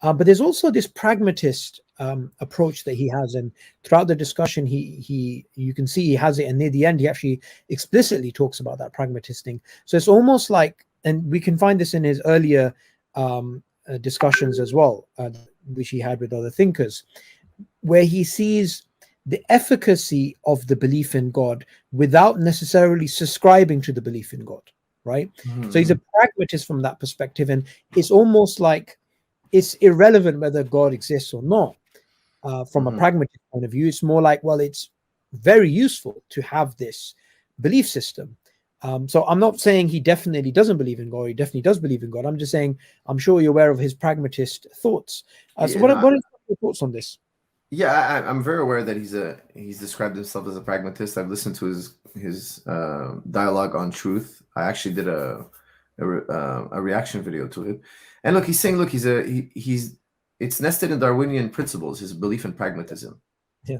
But there's also this pragmatist approach that he has, and throughout the discussion, you can see he has it, and near the end, he actually explicitly talks about that pragmatist thing. So it's almost like, and we can find this in his earlier discussions as well, which he had with other thinkers, where he sees the efficacy of the belief in God without necessarily subscribing to the belief in God, right? So he's a pragmatist from that perspective, and it's almost like it's irrelevant whether God exists or not. From a pragmatic point of view, it's more like, well, it's very useful to have this belief system. So I'm not saying he definitely doesn't believe in God. He definitely does believe in God. I'm just saying I'm sure you're aware of his pragmatist thoughts. So what are your thoughts on this? Yeah, I'm very aware that he's described himself as a pragmatist. I've listened to his dialogue on truth. I actually did a reaction video to it. And look, he's saying, look, he's it's nested in Darwinian principles, his belief in pragmatism. Yeah.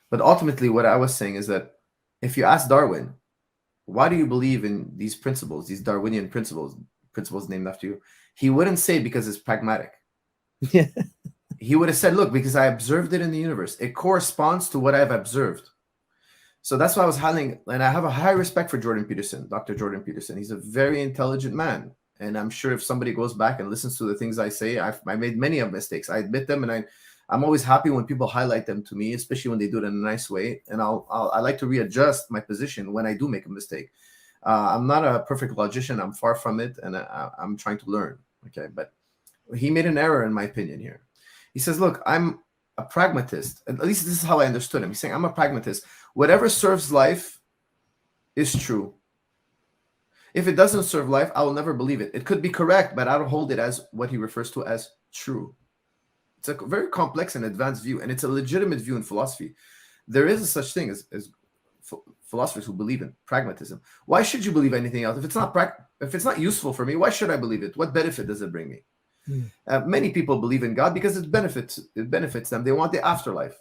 But ultimately, what I was saying is that if you ask Darwin, why do you believe in these principles, these Darwinian principles named after you, he wouldn't say because it's pragmatic. Yeah. He would have said, look, because I observed it in the universe. It corresponds to what I've observed. So that's why I was highlighting, and I have a high respect for Jordan Peterson, Dr. Jordan Peterson. He's a very intelligent man. And I'm sure if somebody goes back and listens to the things I say, I made many of mistakes. I admit them, and I'm always happy when people highlight them to me, especially when they do it in a nice way. And I like to readjust my position when I do make a mistake. I'm not a perfect logician. I'm far from it, and I'm trying to learn. Okay, but he made an error, in my opinion, here. He says, look, I'm a pragmatist. At least this is how I understood him. He's saying, I'm a pragmatist. Whatever serves life is true. If it doesn't serve life, I will never believe it. It could be correct, but I don't hold it as what he refers to as true. It's a very complex and advanced view, and it's a legitimate view in philosophy. There is a such thing as philosophers who believe in pragmatism. Why should you believe anything else? If it's not useful for me, why should I believe it? What benefit does it bring me? Many people believe in God because it benefits them. They want the afterlife.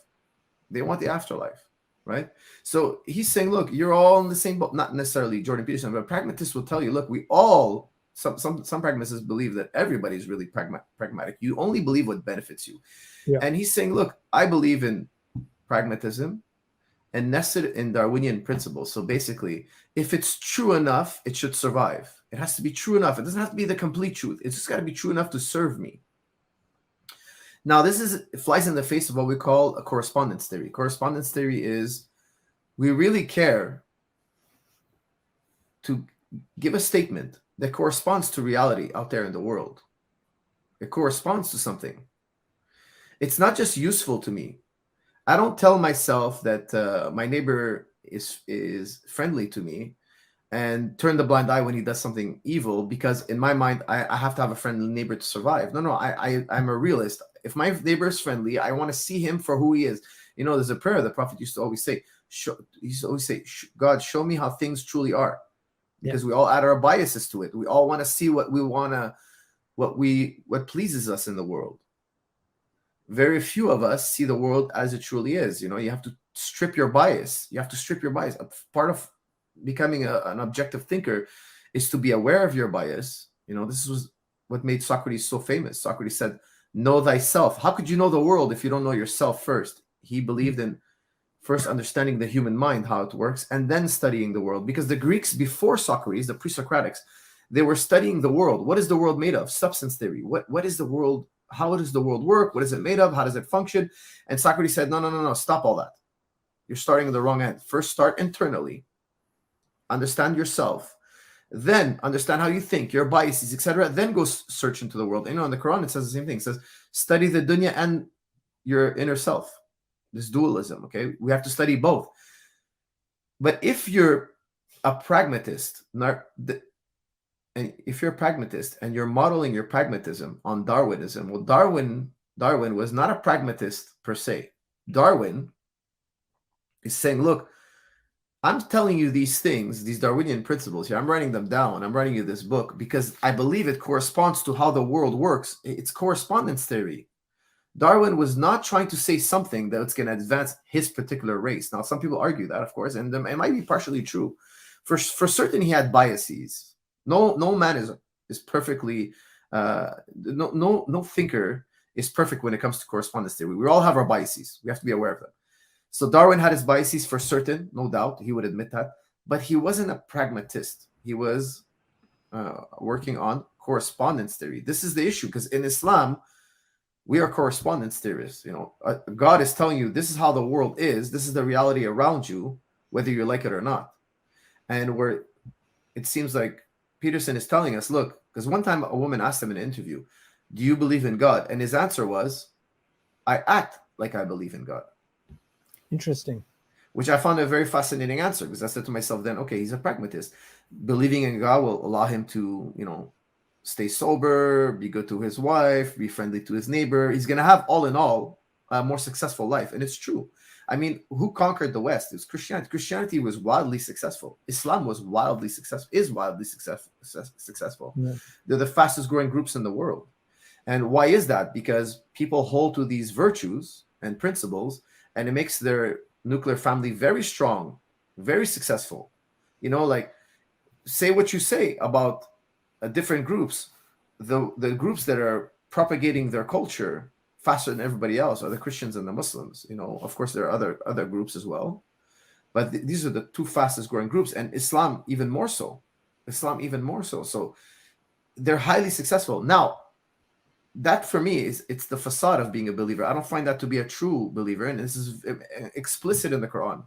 Right? So he's saying, look, you're all in the same boat. Not necessarily Jordan Peterson, but pragmatists will tell you, look, we all, some pragmatists believe that everybody's really pragmatic. You only believe what benefits you. Yeah. And he's saying, look, I believe in pragmatism and nested in Darwinian principles. So basically, if it's true enough, it should survive. It has to be true enough. It doesn't have to be the complete truth. It's just got to be true enough to serve me. Now, it flies in the face of what we call a correspondence theory. Correspondence theory is we really care to give a statement that corresponds to reality out there in the world. It corresponds to something. It's not just useful to me. I don't tell myself that my neighbor is friendly to me and turn the blind eye when he does something evil, because in my mind, I have to have a friendly neighbor to survive. No, I'm a realist. If my neighbor is friendly, I want to see him for who he is. You know, there's a prayer the Prophet used to always say, God, show me how things truly are. Because we all add our biases to it. We all want to see what pleases us in the world. Very few of us see the world as it truly is. You know, you have to strip your bias. Part of becoming an objective thinker is to be aware of your bias. You know, this was what made Socrates so famous. Socrates said, know thyself. How could you know the world if you don't know yourself first? He believed in first understanding the human mind, how it works, and then studying the world. Because the Greeks before Socrates, the pre-Socratics, they were studying the world. What is the world made of? Substance theory. What is the world? How does the world work? What is it made of? How does it function? And Socrates said, no, stop all that. You're starting at the wrong end. First, start internally. Understand yourself. Then understand how you think, your biases, etc. Then go search into the world. You know, in the Quran, it says the same thing. It says, study the dunya and your inner self. This dualism, okay? We have to study both. But if you're a pragmatist, and if you're a pragmatist and you're modeling your pragmatism on Darwinism, well, Darwin was not a pragmatist per se. Darwin is saying, look, I'm telling you these things, these Darwinian principles here. I'm writing them down. I'm writing you this book because I believe it corresponds to how the world works. It's correspondence theory. Darwin was not trying to say something that's going to advance his particular race. Now, some people argue that, of course, and it might be partially true. For certain, he had biases. No man is perfectly No thinker is perfect when it comes to correspondence theory. We all have our biases. We have to be aware of them. So Darwin had his biases for certain, no doubt. He would admit that. But he wasn't a pragmatist. He was working on correspondence theory. This is the issue, because in Islam, we are correspondence theorists. God is telling you this is how the world is. This is the reality around you, whether you like it or not. And where it seems like Peterson is telling us, look, because one time a woman asked him in an interview, do you believe in God? And his answer was, I act like I believe in God. Interesting. Which I found a very fascinating answer, because I said to myself then, okay, he's a pragmatist. Believing in God will allow him to, stay sober, be good to his wife, be friendly to his neighbor. He's going to have, all in all, a more successful life. And it's true. I mean, who conquered the West? It was Christianity. Christianity was wildly successful. Islam was wildly successful, is wildly successful. Yeah. They're the fastest growing groups in the world. And why is that? Because people hold to these virtues and principles, and it makes their nuclear family very strong, very successful. Like, say what you say about different groups. The groups that are propagating their culture faster than everybody else are the Christians and the Muslims. Of course, there are other groups as well, but these are the two fastest growing groups, and Islam even more so. So they're highly successful. Now, that for me it's the facade of being a believer. I don't find that to be a true believer, and this is explicit in the Quran.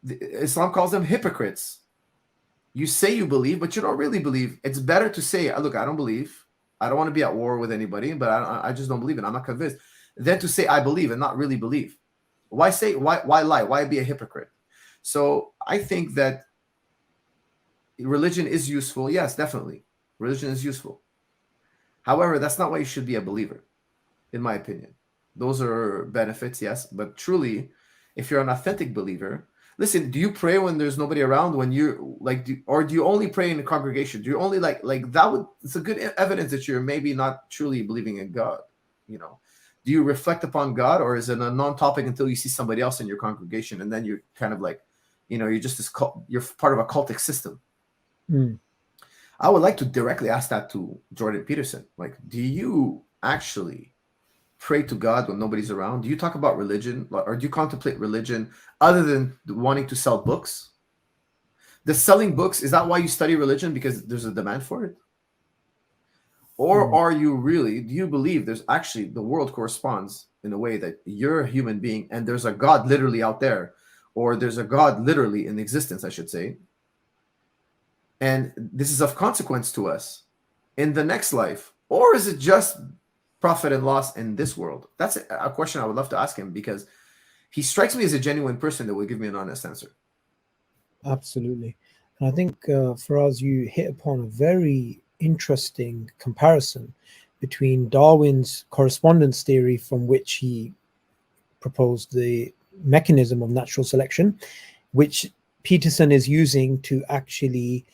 Islam calls them hypocrites. You say you believe, but you don't really believe. It's better to say, look, I don't believe. I don't want to be at war with anybody, but I just don't believe it. I'm not convinced. Than to say I believe and not really believe. Why lie? Why be a hypocrite? So I think that religion is useful. Yes, definitely. Religion is useful. However, that's not why you should be a believer, in my opinion. Those are benefits, yes. But truly, if you're an authentic believer, listen, do you pray when there's nobody around? When you or do you only pray in the congregation? Do you only like that it's a good evidence that you're maybe not truly believing in God. Do you reflect upon God, or is it a non-topic until you see somebody else in your congregation, and then you're kind of like, you're just this you're part of a cultic system. I would like to directly ask that to Jordan Peterson. Like, do you actually pray to God when nobody's around? Do you talk about religion, or do you contemplate religion other than wanting to sell books? The selling books, is that why you study religion? Because there's a demand for it? Or do you believe there's actually, the world corresponds in a way that you're a human being and there's a God literally out there, or there's a God literally in existence, I should say, and this is of consequence to us in the next life? Or is it just profit and loss in this world? That's a question I would love to ask him, because he strikes me as a genuine person that will give me an honest answer. Absolutely. And I think Faraz, you hit upon a very interesting comparison between Darwin's correspondence theory, from which he proposed the mechanism of natural selection, which Peterson is using to actually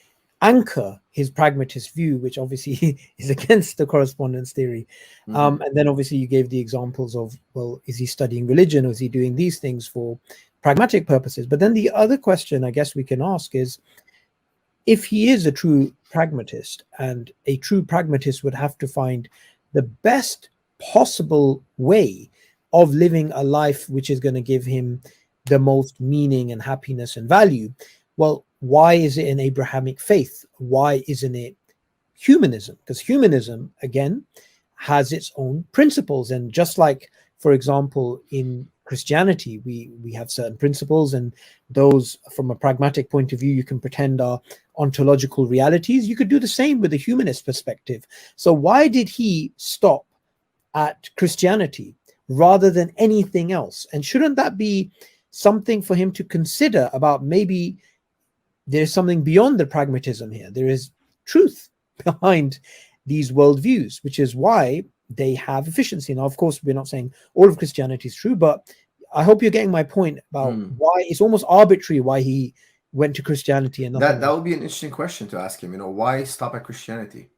anchor his pragmatist view, which obviously is against the correspondence theory. And then obviously you gave the examples of, well, is he studying religion, or is he doing these things for pragmatic purposes? But then the other question I guess we can ask is, if he is a true pragmatist, and a true pragmatist would have to find the best possible way of living a life which is going to give him the most meaning and happiness and value, well, why is it an Abrahamic faith? Why isn't it humanism? Because humanism, again, has its own principles. And just like, for example, in Christianity, we have certain principles, and those, from a pragmatic point of view, you can pretend are ontological realities. You could do the same with a humanist perspective. So why did he stop at Christianity rather than anything else? And shouldn't that be something for him to consider, about maybe there's something beyond the pragmatism here? There is truth behind these worldviews, which is why they have efficiency. Now, of course, we're not saying all of Christianity is true, but I hope you're getting my point about why it's almost arbitrary why he went to Christianity and nothing. That would be an interesting question to ask him. Why stop at Christianity?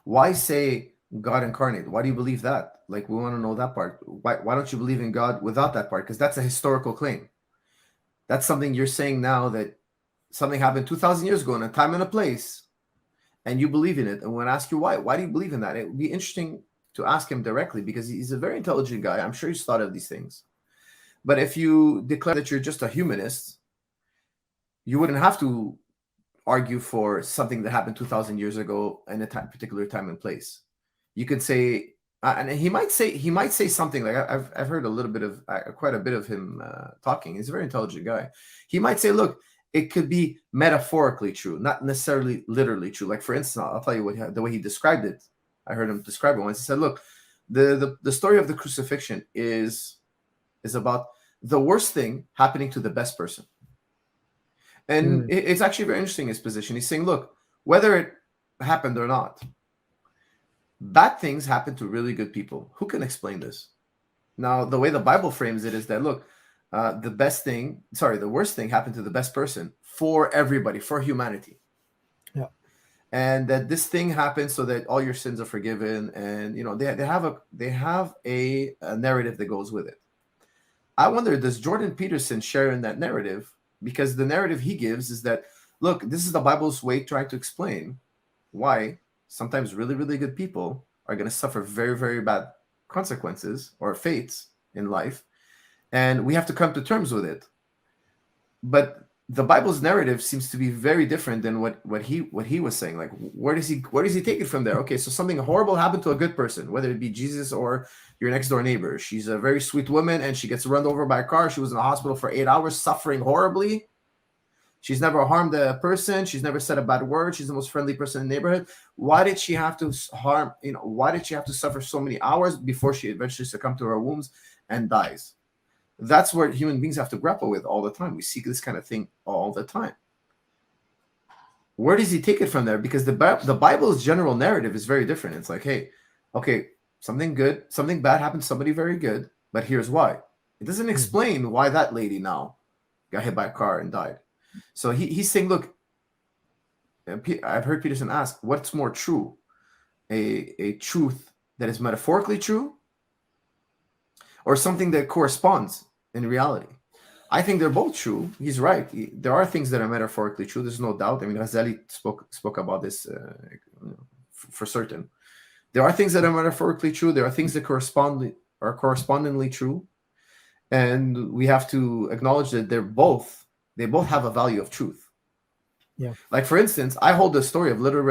Why say God incarnate? Why do you believe that? Like, we want to know that part. Why don't you believe in God without that part? Because that's a historical claim. That's something you're saying now, that something happened 2,000 years ago in a time and a place, and you believe in it, and when I ask you why do you believe in that, it would be interesting to ask him directly, because he's a very intelligent guy. I'm sure he's thought of these things. But if you declare that you're just a humanist, you wouldn't have to argue for something that happened 2,000 years ago in a particular time and place. You could say, and he might say something like, I've heard a little bit of quite a bit of him talking. He's a very intelligent guy. He might say, look, it could be metaphorically true, not necessarily literally true. Like, for instance, I'll tell you what the way he described it. I heard him describe it once. He said, look, the story of the crucifixion is about the worst thing happening to the best person. And it's actually very interesting, his position. He's saying, look, whether it happened or not, bad things happen to really good people. Who can explain this? Now, the way the Bible frames it is that, look, the worst thing happened to the best person for everybody, for humanity. Yeah. And that this thing happens so that all your sins are forgiven. And, they have a narrative that goes with it. I wonder, does Jordan Peterson share in that narrative? Because the narrative he gives is that, look, this is the Bible's way trying to explain why sometimes really, really good people are going to suffer very, very bad consequences or fates in life. And we have to come to terms with it. But the Bible's narrative seems to be very different than what he was saying. Like, where does he take it from there? Okay, so something horrible happened to a good person, whether it be Jesus or your next door neighbor. She's a very sweet woman and she gets run over by a car. She was in the hospital for 8 hours, suffering horribly. She's never harmed a person. She's never said a bad word. She's the most friendly person in the neighborhood. Why did she have to why did she have to suffer so many hours before she eventually succumbed to her wounds and dies? That's what human beings have to grapple with all the time. We see this kind of thing all the time. Where does he take it from there? Because the Bible's general narrative is very different. It's like, hey, okay, something bad happened to somebody very good, but here's why. It doesn't explain why that lady now got hit by a car and died. So he's saying, look, I've heard Peterson ask, what's more true? A truth that is metaphorically true, or something that corresponds in reality? I think they're both true. He's right. There are things that are metaphorically true. There's no doubt. I mean, Ghazali spoke about this for certain. There are things that are metaphorically true. There are things that are correspondingly true. And we have to acknowledge that they both have a value of truth. Yeah. Like, for instance, I hold the story of Little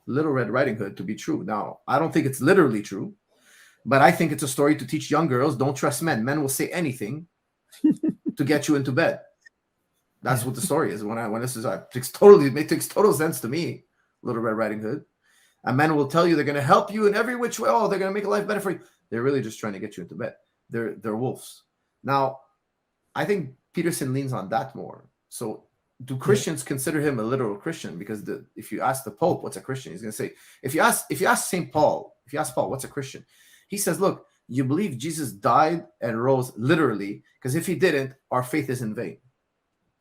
Red Riding Hood to be true. Now, I don't think it's literally true, but I think it's a story to teach young girls, don't trust men. Men will say anything to get you into bed. That's what the story is. When this is, it makes total sense to me. Little Red Riding Hood. And men will tell you they're going to help you in every which way. Oh, they're going to make life better for you. They're really just trying to get you into bed. They're wolves. Now, I think Peterson leans on that more. So, do Christians consider him a literal Christian? Because if you ask the Pope what's a Christian, he's going to say, if you ask St. Paul, what's a Christian? He says, look, you believe Jesus died and rose literally, because if he didn't, our faith is in vain.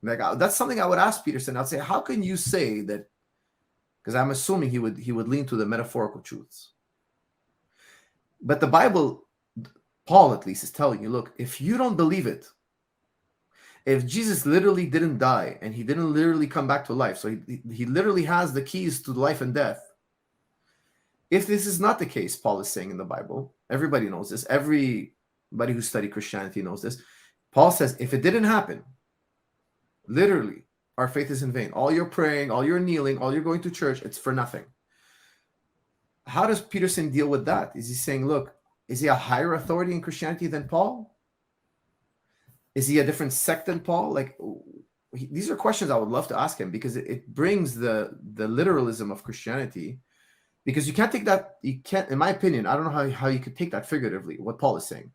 Like, that's something I would ask Peterson. I'd say, how can you say that? Because I'm assuming he would lean to the metaphorical truths. But the Bible, Paul at least, is telling you, look, if you don't believe it, if Jesus literally didn't die and he didn't literally come back to life, so he literally has the keys to life and death. If this is not the case, Paul is saying in the Bible, everybody knows this. Everybody who studied Christianity knows this. Paul says, if it didn't happen, literally, our faith is in vain. All your praying, all your kneeling, all your going to church, it's for nothing. How does Peterson deal with that? Is he saying, look, is he a higher authority in Christianity than Paul? Is he a different sect than Paul? Like, these are questions I would love to ask him, because it brings the literalism of Christianity. Because you can't take that, in my opinion, I don't know how you could take that figuratively, what Paul is saying.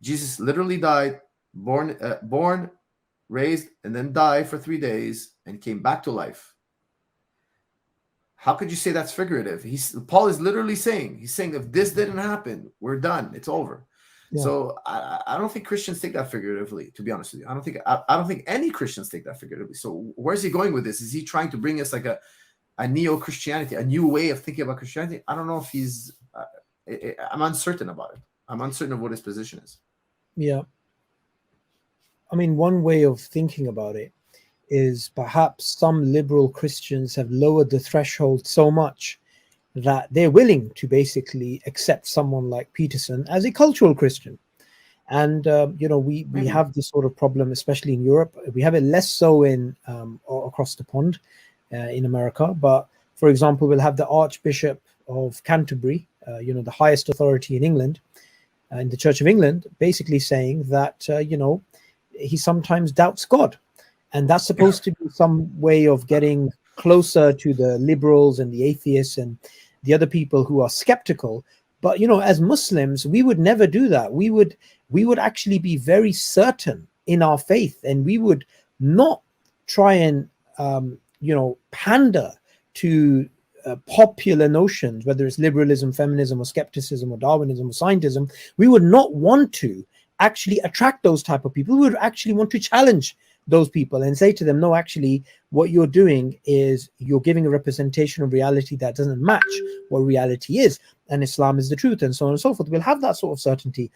Jesus literally died, born, raised, and then died for 3 days and came back to life. How could you say that's figurative? Paul is literally saying, he's saying, if this didn't happen, we're done. It's over. Yeah. So I don't think Christians take that figuratively, to be honest with you. I don't think any Christians take that figuratively. So where's he going with this? Is he trying to bring us like a neo-Christianity, a new way of thinking about Christianity? I don't know if he's, I'm uncertain about it. I'm uncertain of what his position is. Yeah. I mean, one way of thinking about it is perhaps some liberal Christians have lowered the threshold so much that they're willing to basically accept someone like Peterson as a cultural Christian. And we have this sort of problem, especially in Europe. We have it less so in across the pond in America. But for example, we'll have the Archbishop of Canterbury, the highest authority in England, in the Church of England, basically saying that he sometimes doubts God, and that's supposed to be some way of getting closer to the liberals and the atheists and the other people who are skeptical. But as Muslims, we would never do that. We would actually be very certain in our faith, and we would not try and pander to popular notions, whether it's liberalism, feminism, or skepticism, or Darwinism, or scientism. We would not want to actually attract those type of people. We would actually want to challenge those people and say to them, no, actually what you're doing is you're giving a representation of reality that doesn't match what reality is, and Islam is the truth, and so on and so forth. We'll have that sort of certainty.